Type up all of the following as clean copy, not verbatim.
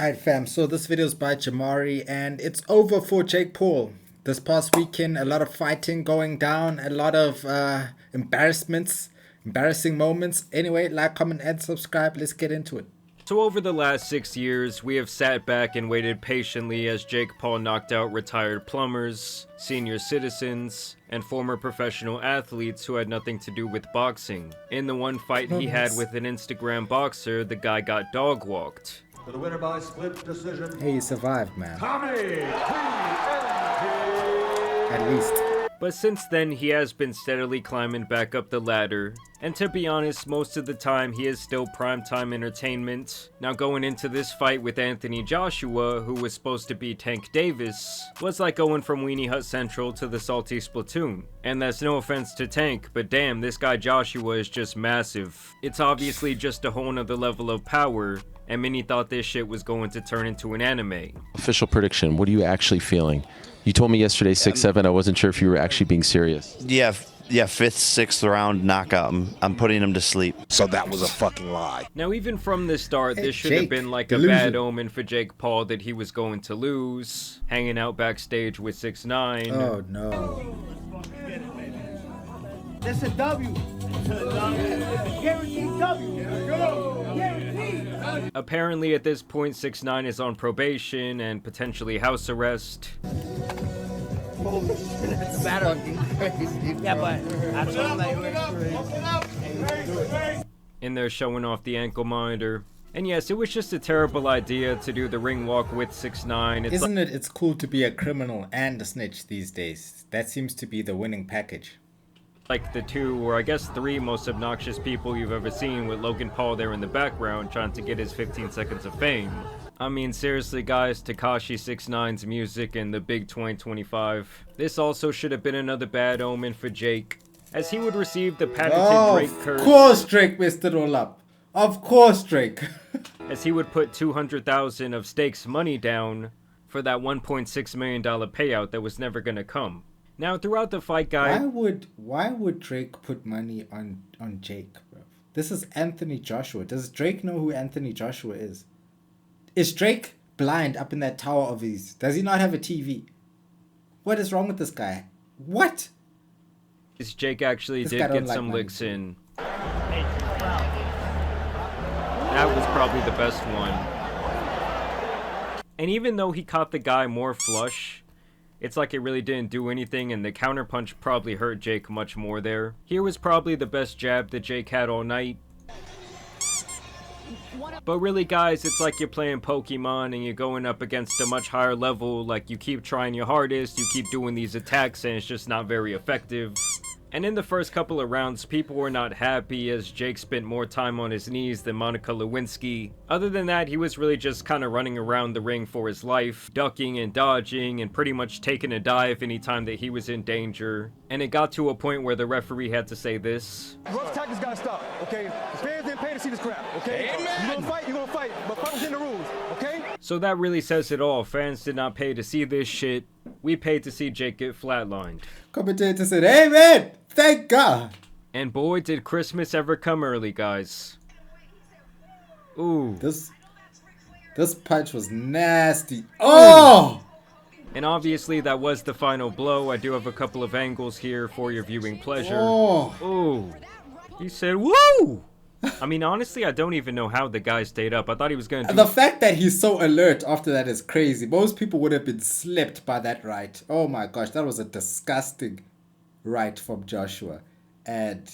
Alright fam, so this video is by Jamari and it's over for Jake Paul. This past weekend, a lot of fighting going down, a lot of embarrassing moments. Anyway, like, comment, and subscribe. Let's get into it. So over the last 6 years, we have sat back and waited patiently as Jake Paul knocked out retired plumbers, senior citizens, and former professional athletes who had nothing to do with boxing. In the one fight he had with an Instagram boxer, the guy got dog-walked. For the winner by split decision. Hey, you survived, man. Tommy! At least. But since then, he has been steadily climbing back up the ladder. And to be honest, most of the time, he is still primetime entertainment. Now going into this fight with Anthony Joshua, who was supposed to be Tank Davis, was like going from Weenie Hut Central to the Salty Splatoon. And that's no offense to Tank, but damn, this guy Joshua is just massive. It's obviously just a whole nother level of power, and many thought this shit was going to turn into an anime. Official prediction, what are you actually feeling? You told me yesterday 6-7, I wasn't sure if you were actually being serious. Yeah, fifth, sixth round knockout. I'm putting him to sleep. So that was a fucking lie. Now even from the start, this should have been like a bad omen for Jake Paul that he was going to lose, hanging out backstage with 6ix9ine. Oh no. That's a W. Guaranteed W. Guaranteed. Apparently at this point 6ix9ine is on probation and potentially house arrest. Holy shit, that's fucking crazy. Yeah, but I told like And they're showing off the ankle monitor. And yes, it was just a terrible idea to do the ring walk with 6ix9ine. Isn't it? It's cool to be a criminal and a snitch these days. That seems to be the winning package. Like the two, or I guess three most obnoxious people you've ever seen, with Logan Paul there in the background trying to get his 15 seconds of fame. I mean, seriously guys, Tekashi 6ix9ine's music and the big 2025. This also should have been another bad omen for Jake, as he would receive the patented Drake curse. Of course Drake messed it all up. Of course Drake. As he would put 200,000 of stakes money down for that $1.6 million payout that was never gonna come. Now, throughout the fight, guys... Why would Drake put money on Jake, bro? This is Anthony Joshua. Does Drake know who Anthony Joshua is? Is Drake blind up in that tower of his? Does he not have a TV? What is wrong with this guy? What? Jake actually did get some licks in. That was probably the best one. And even though he caught the guy more flush, it's like it really didn't do anything, and the counterpunch probably hurt Jake much more there. Here was probably the best jab that Jake had all night. But really guys, it's like you're playing Pokemon and you're going up against a much higher level. Like, you keep trying your hardest, you keep doing these attacks, and it's just not very effective. And in the first couple of rounds, people were not happy as Jake spent more time on his knees than Monica Lewinsky. Other than that, he was really just kind of running around the ring for his life, ducking and dodging and pretty much taking a dive anytime that he was in danger. And it got to a point where the referee had to say this. Rough tactics gotta stop, okay? The fans didn't pay to see this crap, okay? Amen. You're gonna fight, but fight within the rules, okay? So that really says it all. Fans did not pay to see this shit. We paid to see Jake get flatlined. Commentator said, "Hey man, thank God." And boy, did Christmas ever come early, guys. Ooh. This punch was nasty. Oh! And obviously that was the final blow. I do have a couple of angles here for your viewing pleasure. Oh. Ooh. He said, woo! I mean, honestly, I don't even know how the guy stayed up. I thought he was going to... The fact that he's so alert after that is crazy. Most people would have been slipped by that right. Oh my gosh, that was a disgusting right from Joshua. And,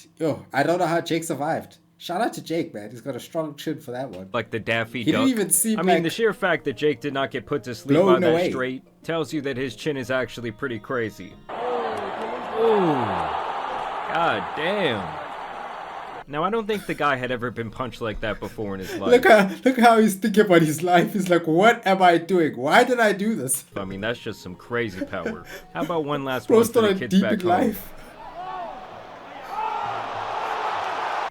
I don't know how Jake survived. Shout out to Jake, man. He's got a strong chin for that one. Like the Daffy He Duck. didn't even seem I mean, the sheer fact that Jake did not get put to sleep by that straight tells you that his chin is actually pretty crazy. Ooh. God damn. Now, I don't think the guy had ever been punched like that before in his life. Look how he's thinking about his life. He's like, what am I doing? Why did I do this? I mean, that's just some crazy power. How about one last one for the kids back home? Life.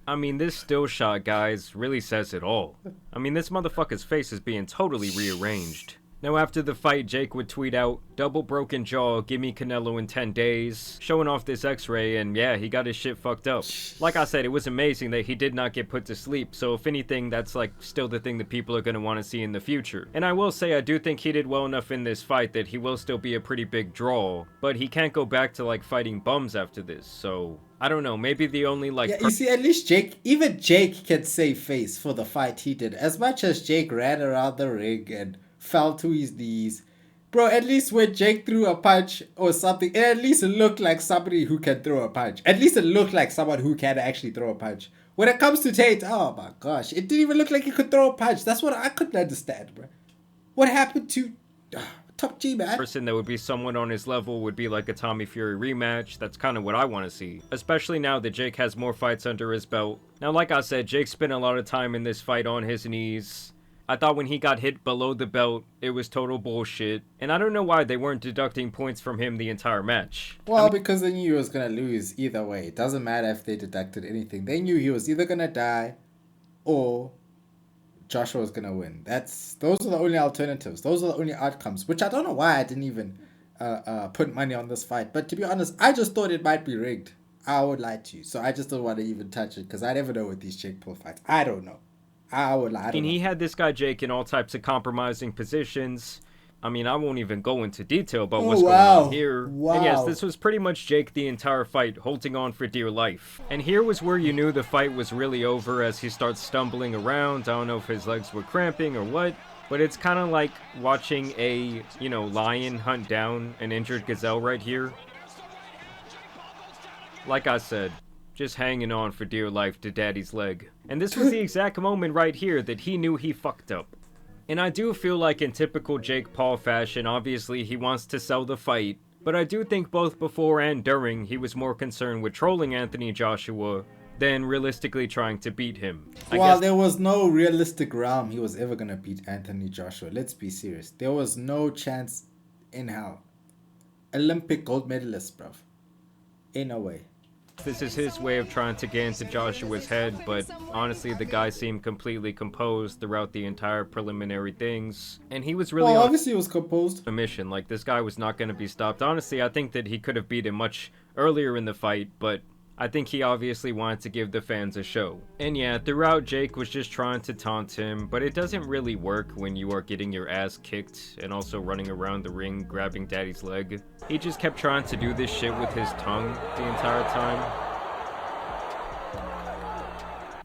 I mean, this still shot, guys, really says it all. I mean, this motherfucker's face is being totally rearranged. Now after the fight, Jake would tweet out, "Double broken jaw, give me Canelo in 10 days," showing off this x-ray, and yeah, he got his shit fucked up. Like I said, it was amazing that he did not get put to sleep, so if anything, that's like still the thing that people are going to want to see in the future. And I will say, I do think he did well enough in this fight that he will still be a pretty big draw, but he can't go back to like fighting bums after this, so I don't know, maybe the only like... Yeah, you see, at least even Jake can save face for the fight he did. As much as Jake ran around the ring and fell to his knees, bro, at least when Jake threw a punch or something, it at least looked like somebody who can throw a punch. At least it looked like someone who can actually throw a punch. When it comes to Tate, oh my gosh, it didn't even look like he could throw a punch. That's what I couldn't understand, bro. What happened to Top G, man? Person that would be someone on his level would be like a Tommy Fury rematch. That's kind of what I want to see, especially now that Jake has more fights under his belt. Now, like I said, Jake spent a lot of time in this fight on his knees. I thought when he got hit below the belt, it was total bullshit. And I don't know why they weren't deducting points from him the entire match. Well, because they knew he was going to lose either way. It doesn't matter if they deducted anything. They knew he was either going to die or Joshua was going to win. Those are the only alternatives. Those are the only outcomes, which I don't know why I didn't even put money on this fight. But to be honest, I just thought it might be rigged. I would lie to you. So I just don't want to even touch it because I never know with these Jake Paul fights. I don't know. I would lie. And he had this guy Jake in all types of compromising positions. I mean, I won't even go into detail about what's going on here. Wow. And yes, this was pretty much Jake the entire fight, holding on for dear life. And here was where you knew the fight was really over as he starts stumbling around. I don't know if his legs were cramping or what, but it's kind of like watching a, lion hunt down an injured gazelle right here. Like I said, just hanging on for dear life to daddy's leg. And this was the exact moment right here that he knew he fucked up. And I do feel like in typical Jake Paul fashion, obviously he wants to sell the fight, but I do think both before and during, he was more concerned with trolling Anthony Joshua than realistically trying to beat him. Well, there was no realistic realm he was ever going to beat Anthony Joshua. Let's be serious. There was no chance in hell. Olympic gold medalist, bruv. In a way. This is his way of trying to get into Joshua's head, but honestly the guy seemed completely composed throughout the entire preliminary things, and he was really obviously he was composed. A mission. Like, this guy was not going to be stopped. Honestly, I think that he could have beat him much earlier in the fight, but I think he obviously wanted to give the fans a show. And yeah, throughout Jake was just trying to taunt him, but it doesn't really work when you are getting your ass kicked and also running around the ring grabbing daddy's leg. He just kept trying to do this shit with his tongue the entire time.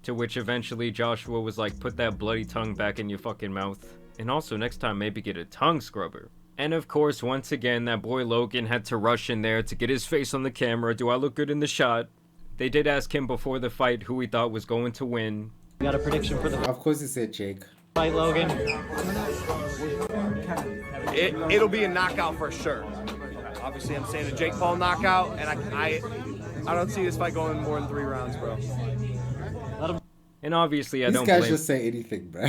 To which eventually Joshua was like, "Put that bloody tongue back in your fucking mouth. And also next time maybe get a tongue scrubber." And of course, once again, that boy Logan had to rush in there to get his face on the camera. Do I look good in the shot? They did ask him before the fight who he thought was going to win. You got a prediction for the Of course he said Jake. fight, Logan? It'll be a knockout for sure. Obviously, I'm saying a Jake Paul knockout, and I don't see this fight going more than 3 rounds, bro. And obviously, I These don't guys blame just say anything, bro.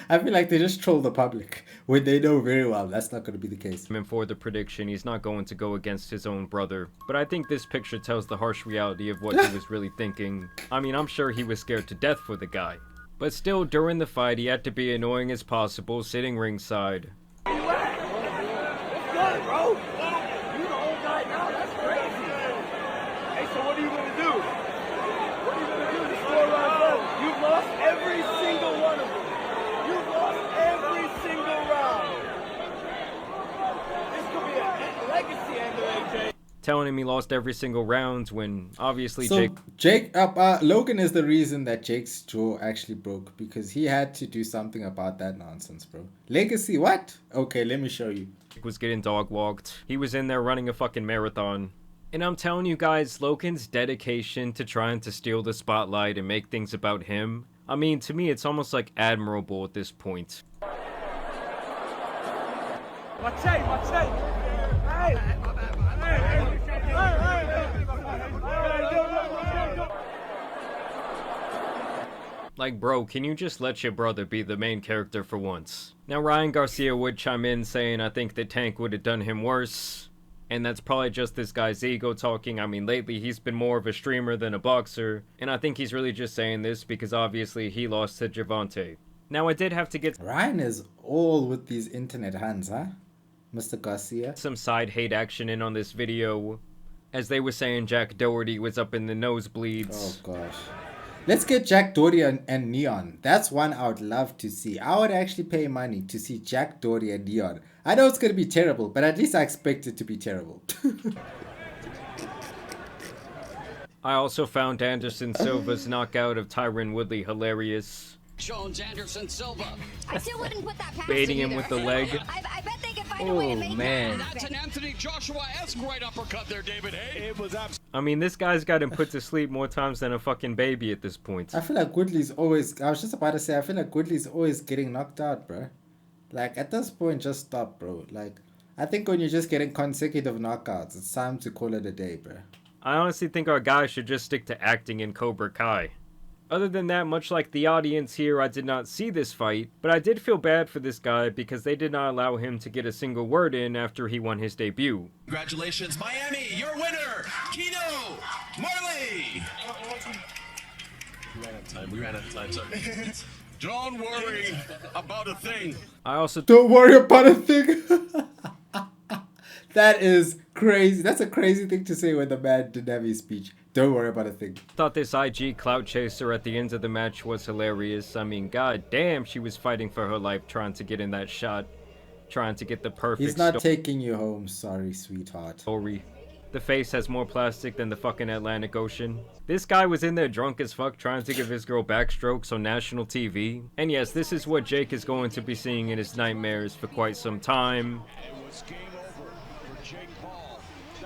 I feel like they just troll the public when they know very well that's not going to be the case. him for the prediction. He's not going to go against his own brother. But I think this picture tells the harsh reality of what he was really thinking. I mean, I'm sure he was scared to death for the guy. But still, during the fight, he had to be annoying as possible, sitting ringside. Telling him he lost every single round when obviously Logan is the reason that Jake's jaw actually broke because he had to do something about that nonsense, bro. Legacy, what? Okay, let me show you. Jake was getting dog walked. He was in there running a fucking marathon. And I'm telling you guys, Logan's dedication to trying to steal the spotlight and make things about him, I mean, to me, it's almost like admirable at this point. Like, bro, can you just let your brother be the main character for once? Now, Ryan Garcia would chime in saying, I think that Tank would have done him worse. And that's probably just this guy's ego talking. I mean, lately he's been more of a streamer than a boxer. And I think he's really just saying this because obviously he lost to Gervonta. Now I did have to get Ryan is all with these internet hands, huh? Mr. Garcia. some side hate action in on this video, as they were saying Jack Doherty was up in the nosebleeds. Oh gosh. Let's get Jack Doherty and Neon. That's one I would love to see. I would actually pay money to see Jack Doherty and Neon. I know it's going to be terrible, but at least I expect it to be terrible. I also found Anderson Silva's knockout of Tyron Woodley hilarious. Jones, Anderson Silva. I still wouldn't put that past Baiting him him either. with the leg. I bet they could find a way to make man. that That's an happen. Anthony Joshua-esque right uppercut there, David Hay. It was absolutely. I mean, this guy's got him put to sleep more times than a fucking baby at this point. I feel like Woodley's always... I was just about to say, I feel like Woodley's always getting knocked out, bro. Like, at this point, just stop, bro. Like, I think when you're just getting consecutive knockouts, it's time to call it a day, bro. I honestly think our guy should just stick to acting in Cobra Kai. Other than that, much like the audience here, I did not see this fight, but I did feel bad for this guy because they did not allow him to get a single word in after he won his debut. Congratulations, Miami, your winner, Kino Marley. We ran out of time, sorry. Don't worry about a thing. I also Don't worry about a thing. That is crazy. That's a crazy thing to say when the man didn't have his speech. Don't worry about a thing. thought this IG clout chaser at the end of the match was hilarious. I mean, god damn, she was fighting for her life trying to get in that shot. Trying to get the perfect He's not taking you home. Sorry, sweetheart. story. The face has more plastic than the fucking Atlantic Ocean. This guy was in there drunk as fuck trying to give his girl backstrokes on national TV. And yes, this is what Jake is going to be seeing in his nightmares for quite some time.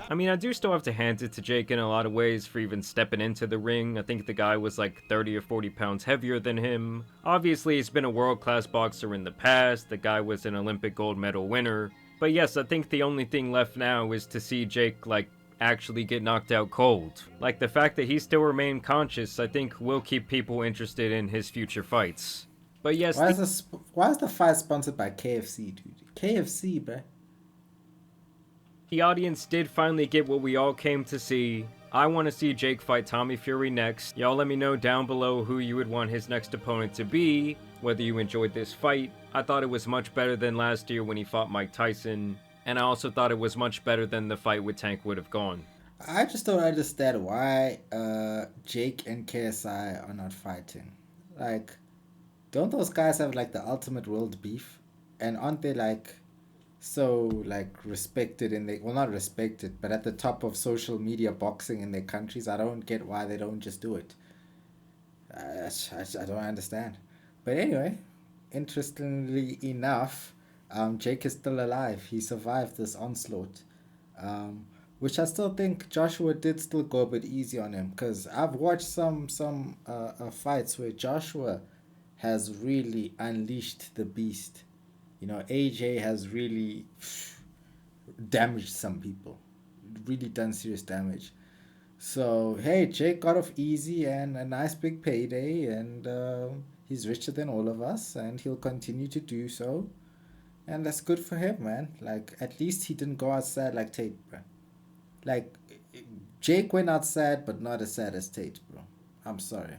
I mean, I do still have to hand it to Jake in a lot of ways for even stepping into the ring. I think the guy was like 30 or 40 pounds heavier than him. Obviously, he's been a world-class boxer in the past. The guy was an Olympic gold medal winner. But yes, I think the only thing left now is to see Jake, like, actually get knocked out cold. Like, the fact that he still remained conscious, I think will keep people interested in his future fights. But yes, Why is the fight sponsored by KFC, dude? KFC, bruh. the audience did finally get what we all came to see. I want to see Jake fight Tommy Fury next. Y'all let me know down below who you would want his next opponent to be, whether you enjoyed this fight. I thought it was much better than last year when he fought Mike Tyson, and I also thought it was much better than the fight with Tank would have gone. I just don't understand why Jake and KSI are not fighting. Like, don't those guys have like the ultimate world beef? And aren't they like so like respected in the, well, not respected, but at the top of social media boxing in their countries? I don't get why they don't just do it. I don't understand. But anyway, interestingly enough, Jake is still alive. He survived this onslaught. Which I still think Joshua did still go a bit easy on him, because I've watched some fights where Joshua has really unleashed the beast. You know, AJ has really damaged some people, really done serious damage. So hey, Jake got off easy and a nice big payday, and he's richer than all of us, and he'll continue to do so, and that's good for him, man. Like, at least he didn't go outside like Tate, bro. Like, Jake went outside, but not as sad as Tate, bro. I'm sorry.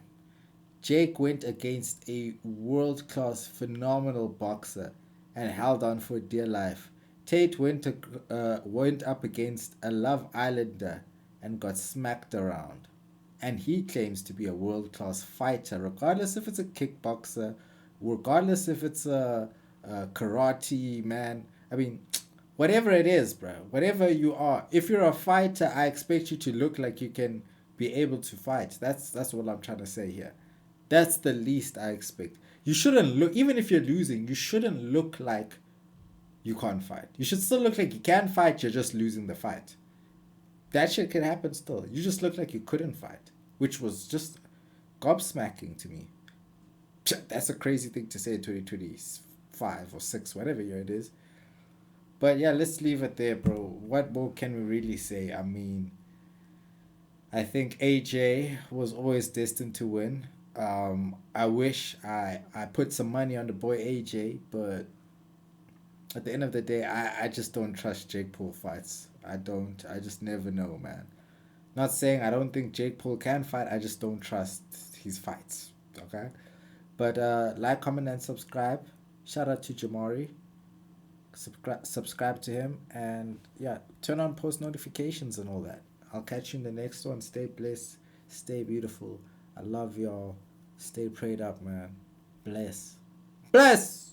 Jake went against a world-class, phenomenal boxer and held on for dear life. Tate went up against a Love Islander and got smacked around. And he claims to be a world-class fighter, regardless if it's a kickboxer, regardless if it's a karate man. I mean, whatever it is, bro, whatever you are, if you're a fighter, I expect you to look like you can be able to fight. That's what I'm trying to say here. That's the least I expect. You shouldn't look, even if you're losing, you shouldn't look like you can't fight. You should still look like you can fight, you're just losing the fight. That shit can happen still. You just look like you couldn't fight, which was just gobsmacking to me. That's a crazy thing to say in 2025 or 6, whatever year it is. But yeah, let's leave it there, bro. What more can we really say? I mean, I think AJ was always destined to win. I wish I put some money on the boy AJ, but at the end of the day, I just don't trust Jake Paul fights. I just never know, man. Not saying I don't think Jake Paul can fight, I just don't trust his fights, okay? But like, comment, and subscribe. Shout out to Jamari. Subscribe to him, and yeah, turn on post notifications and all that. I'll catch you in the next one. Stay blessed, stay beautiful. I love y'all. Stay prayed up, man. Bless.